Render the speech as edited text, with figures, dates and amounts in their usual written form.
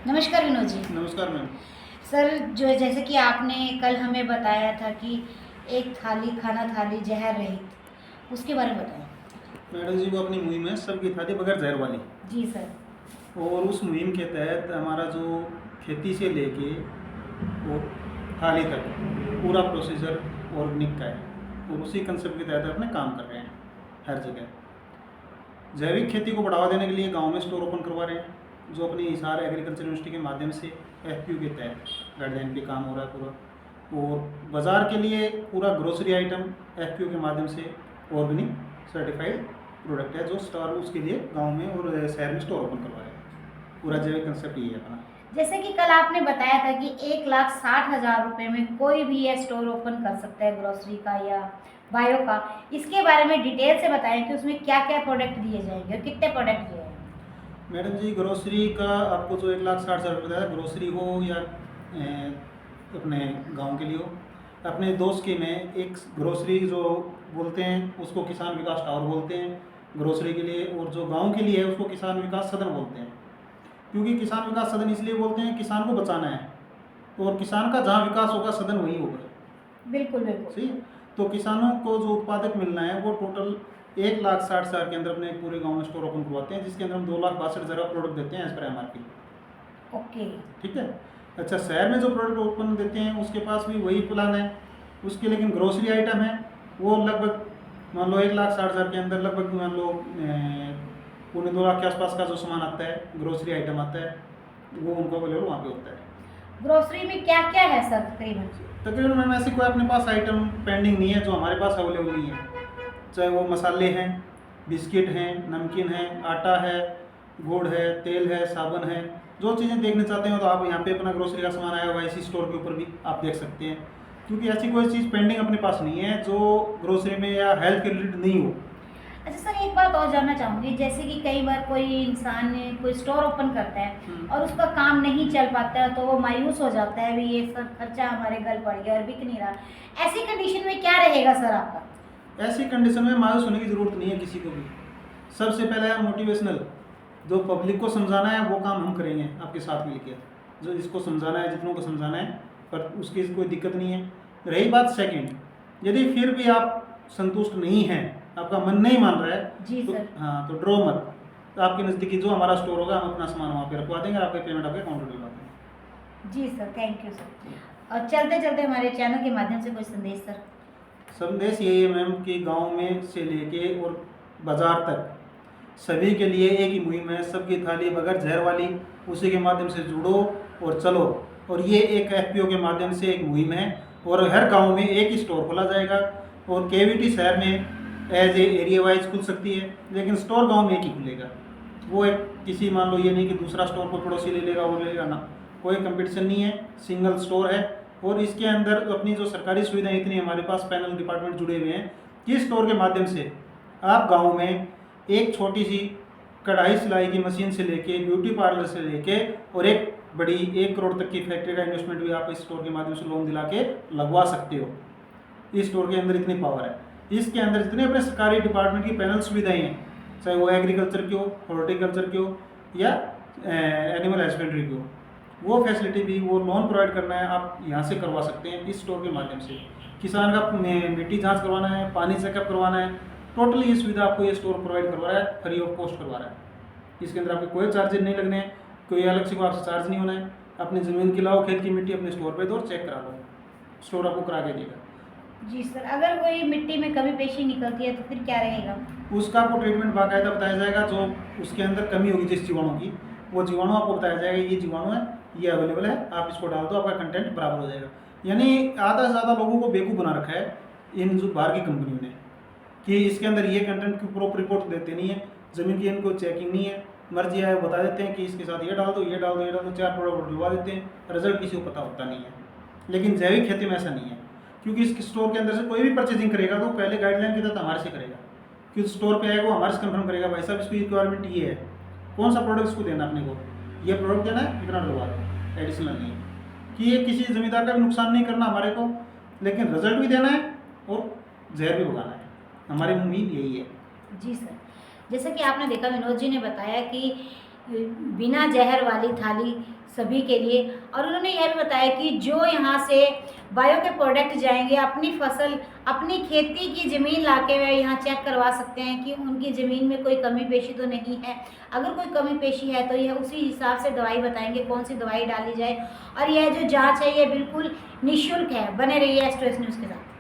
नमस्कार विनोद जी। नमस्कार ma'am. Sir, जो जैसे कि आपने कल हमें बताया था कि एक खाना थाली जहर रहित, उसके बारे में बताएं। मैडम जी, वो अपनी मुहिम है सबकी थाली बगैर जहर वाली। जी सर। और उस मुहिम के तहत हमारा जो खेती से लेके वो थाली तक पूरा प्रोसीजर ऑर्गेनिक का है और उसी कंसेप्ट के तहत अपने काम कर रहे हैं हर जगह। जैविक खेती को बढ़ावा देने के लिए गांव में स्टोर ओपन करवा रहे हैं, जो अपनी हिसार एग्रीकल्चर यूनिवर्सिटी के माध्यम से FPU के तहत गाइडलाइन पे काम हो रहा है पूरा। और बाज़ार के लिए पूरा ग्रोसरी आइटम FPU के माध्यम से ऑर्गेनिक सर्टिफाइड प्रोडक्ट है, जो स्टोर उसके लिए गांव में और शहर में स्टोर ओपन करवा रहे हैं। पूरा जैविक कंसेप्ट ये है अपना। जैसे कि कल आपने बताया था कि 1,60,000 रुपये में कोई भी यह स्टोर ओपन कर सकता है, ग्रोसरी का या बायो का। इसके बारे में डिटेल से बताएं कि उसमें क्या क्या प्रोडक्ट दिए जाएंगे और कितने प्रोडक्ट दिए जाएंगे। मैडम जी, ग्रोसरी का आपको जो 1,60,000 रुपये बताया, ग्रोसरी हो या अपने गांव के लिए हो, अपने दोस्त के में एक ग्रोसरी जो बोलते हैं उसको किसान विकास टावर बोलते हैं ग्रोसरी के लिए, और जो गांव के लिए है उसको किसान विकास सदन बोलते हैं। क्योंकि किसान विकास सदन इसलिए बोलते हैं, किसान को बचाना है, और किसान का जहाँ विकास होगा सदन वही होगा। बिल्कुल बिल्कुल सही है। तो किसानों को जो उत्पादक मिलना है वो टोटल 1,60,000 के अंदर अपने पूरे गांव में स्टोर ओपन करवाते हैं, जिसके अंदर हम 2,62,000 प्रोडक्ट देते हैं एज पर MRP। ओके। ठीक है। अच्छा, शहर में जो प्रोडक्ट ओपन देते हैं उसके पास भी वही प्लान है उसके, लेकिन ग्रोसरी आइटम है वो लगभग मान लो 1,60,000 के अंदर लगभग मान लो 2.25 लाख के आसपास का जो सामान आता है, ग्रोसरी आइटम आता है, वो उनको अवेलेबल वहाँ पे होता है। ग्रोसरी में क्या क्या है सर तकरीबन? तकरीबन मैम ऐसे कोई अपने पास आइटम पेंडिंग नहीं है जो हमारे पास अवेलेबल नहीं है। चाहे वो मसाले हैं, बिस्किट हैं, नमकीन है, आटा है, गुड़ है, तेल है, साबुन है, जो चीज़ें देखना चाहते हो तो आप यहाँ पे अपना ग्रोसरी का सामान आया हुआ है, इसी स्टोर के ऊपर भी आप देख सकते हैं। क्योंकि ऐसी कोई चीज़ पेंडिंग अपने पास नहीं है जो ग्रोसरी में या हेल्थ के रिलेटेड नहीं हो। अच्छा सर, एक बात और जानना चाहूँगी। जैसे कि कई बार कोई इंसान कोई स्टोर ओपन करता है और उसका काम नहीं चल पाता है, तो वो मायूस हो जाता है, भी ये सर खर्चा हमारे घर पड़ गया और बिक नहीं रहा। ऐसी कंडीशन में क्या रहेगा सर आपका? ऐसी कंडीशन में मायूस होने की ज़रूरत नहीं है किसी को भी। सबसे पहले है मोटिवेशनल, जो पब्लिक को समझाना है वो काम हम करेंगे आपके साथ मिलकर, जो जिसको समझाना है, जितनों को समझाना है, पर उसकी कोई दिक्कत नहीं है। रही बात सेकंड, यदि फिर भी आप संतुष्ट नहीं हैं, आपका मन नहीं मान रहा है, जी तो सर। हाँ, तो ड्रो मत। तो आपके नज़दीकी जो हमारा स्टोर होगा हम अपना सामान वहाँ पे रखवा देंगे, आपके पेमेंट आपके अकाउंट में डलवा देंगे। जी सर, थैंक यू सर। और चलते चलते हमारे चैनल के माध्यम से कोई संदेश सर? संदेश यही है मैम कि गांव में से लेके और बाज़ार तक सभी के लिए एक ही मुहिम है, सबकी थाली बगैर जहर वाली। उसी के माध्यम से जुड़ो और चलो। और ये एक FPO के माध्यम से एक मुहिम है, और हर गांव में एक ही स्टोर खोला जाएगा। और KVT शहर में एज ए एरिया वाइज खुल सकती है, लेकिन स्टोर गांव में एक ही खुलेगा। वो एक किसी मान लो ये नहीं कि दूसरा स्टोर कोई पड़ोसी ले लेगा वो ले लेगा ना, कोई कंपटीशन नहीं है, सिंगल स्टोर है। और इसके अंदर अपनी जो सरकारी सुविधाएं इतनी हमारे पास पैनल डिपार्टमेंट जुड़े हुए हैं कि स्टोर के माध्यम से आप गांव में एक छोटी सी कढ़ाई सिलाई की मशीन से लेके ब्यूटी पार्लर से लेके और एक बड़ी 1 करोड़ तक की फैक्ट्री का इन्वेस्टमेंट भी आप इस स्टोर के माध्यम से लोन दिला के लगवा सकते हो। इस स्टोर के अंदर इतनी पावर है। इसके अंदर जितने अपने सरकारी डिपार्टमेंट की पैनल सुविधाएं हैं, चाहे वो एग्रीकल्चर की हो, हॉर्टिकल्चर की हो या एनिमल हस्बेंड्री की हो, वो फैसिलिटी भी, वो लोन प्रोवाइड करना है आप यहाँ से करवा सकते हैं इस स्टोर के माध्यम से। किसान का मिट्टी जांच करवाना है, पानी चेकअप करवाना है, टोटली ये सुविधा आपको ये स्टोर प्रोवाइड करवा रहा है, फ्री ऑफ कॉस्ट करवा रहा है। इसके अंदर आपके कोई चार्जेस नहीं लगने हैं, कोई अलग से को आपसे चार्ज नहीं होना है। अपनी ज़मीन की लाओ, खेत की मिट्टी अपने स्टोर पे दो और चेक करा लो, स्टोर आपको करा के देगा। जी सर, अगर कोई मिट्टी में कमी पेशी निकलती है तो फिर क्या रहेगा? उसका आपको ट्रीटमेंट बाकायदा बताया जाएगा। जो उसके अंदर कमी होगी जिस जीवाणु की, वो जीवाणु आपको बताया जाएगा, ये जीवाणु है, ये अवेलेबल है, आप इसको डाल दो, आपका कंटेंट बराबर हो जाएगा। यानी आधा से ज़्यादा लोगों को बेवकूफ़ बना रखा है इन जो बाहर की कंपनियों ने, कि इसके अंदर ये कंटेंट की प्रॉपर रिपोर्ट देते नहीं है, ज़मीन की इनको चेकिंग नहीं है, मर्जी आए बता देते हैं कि इसके साथ ये डाल दो, ये डाल दो, ये डाल दो, 4 प्रोडक्ट डलवा देते हैं, रिजल्ट किसी को पता होता नहीं है। लेकिन जैविक खेती में ऐसा नहीं है, क्योंकि इस स्टोर के अंदर से कोई भी परचेजिंग करेगा तो पहले गाइडलाइन के तहत हमारे से करेगा, कि स्टोर पे आएगा वो हमारे से कंफर्म करेगा, भाई साहब इसकी रिक्वायरमेंट ये है, कौन सा प्रोडक्ट इसको देना, अपने को ये प्रोडक्ट देना है, इतना डलवा दो, एडिशनल नहीं है। कि ये किसी ज़मींदार का भी नुकसान नहीं करना हमारे को, लेकिन रिजल्ट भी देना है और जहर भी भगाना है, हमारी उम्मीद यही है। जी सर, जैसा कि आपने देखा, विनोद जी ने बताया कि बिना जहर वाली थाली सभी के लिए। और उन्होंने यह भी बताया कि जो यहाँ से बायो के प्रोडक्ट जाएंगे, अपनी फसल, अपनी खेती की ज़मीन लाके वे यहाँ चेक करवा सकते हैं कि उनकी ज़मीन में कोई कमी पेशी तो नहीं है। अगर कोई कमी पेशी है तो यह उसी हिसाब से दवाई बताएंगे, कौन सी दवाई डाली जाए। और यह जो जाँच है ये बिल्कुल निःशुल्क है। बने रहिए एस्ट्रो न्यूज़ के साथ।